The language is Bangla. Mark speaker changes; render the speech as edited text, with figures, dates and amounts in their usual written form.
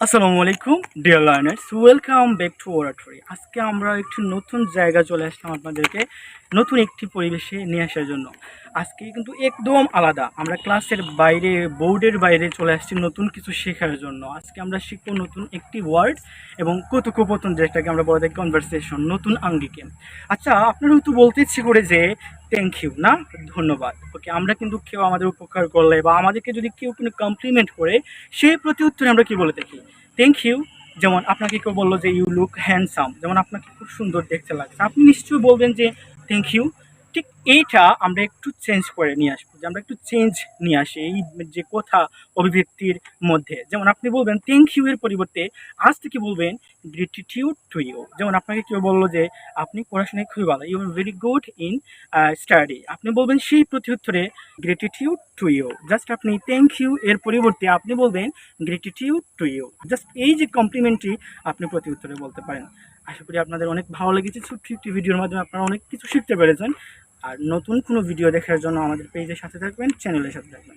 Speaker 1: আসসালামু আলাইকুম dear learners, welcome back to oratory. আজকে আমরা একটি নতুন জায়গা চলে আসলাম আপনাদেরকে নতুন একটি পরিবেশে নিয়ে আসার জন্য। আজকে কিন্তু একদম আলাদা, আমরা ক্লাসের বাইরে বোর্ডের বাইরে চলে আসছি নতুন কিছু শেখার জন্য। আজকে আমরা শিখবো নতুন একটি ওয়ার্ড এবং কথোপকথন, যেটাকে আমরা বলে থাকি কনভারসেশন, নতুন আঙ্গিকে। আচ্ছা, আপনার হয়তো বলতে ইচ্ছে করে যে থ্যাংক ইউ, না ধন্যবাদ। ওকে, আমরা কিন্তু কেউ আমাদের উপকার করলে বা আমাদেরকে যদি কেউ কিন্তু কমপ্লিমেন্ট করে, সেই প্রতি উত্তরে আমরা কি বলে থাকি? Thank you. যেমন আপনাকে কেউ বললো যে ইউ লুক হ্যান্ডসাম, যেমন আপনাকে খুব সুন্দর দেখতে লাগছে, আপনি নিশ্চয়ই বলবেন যে থ্যাংক ইউ। ঠিক এইটা আমরা একটু চেঞ্জ করে নিয়ে আসবো, যে আমরা একটু চেঞ্জ নিয়ে আসি এই যে কথা অভিব্যক্তির মধ্যে। যেমন আপনি বলবেন থ্যাংক ইউ এর পরিবর্তে আজ থেকে বলবেন গ্রেটিটিউড টু ইউ। যেমন আপনাকে কেউ বললো যে আপনি পড়াশোনায় খুবই ভালো, you are very good in study, আপনি বলবেন সেই প্রতি উত্তরে গ্রেটিটিউড টু ইউ। জাস্ট আপনি থ্যাংক ইউ এর পরিবর্তে আপনি বলবেন গ্রেটিটিউড টু ইউ। জাস্ট এই যে কমপ্লিমেন্টটি আপনি প্রতি উত্তরে বলতে পারেন। আশা করি আপনাদের অনেক ভালো লেগেছে। ছোট্ট একটি ভিডিওর মাধ্যমে আপনারা অনেক কিছু শিখতে পেরেছেন। আর নতুন কোনো ভিডিও দেখার জন্য আমাদের পেজের সাথে থাকবেন, চ্যানেলের সাথে থাকবেন।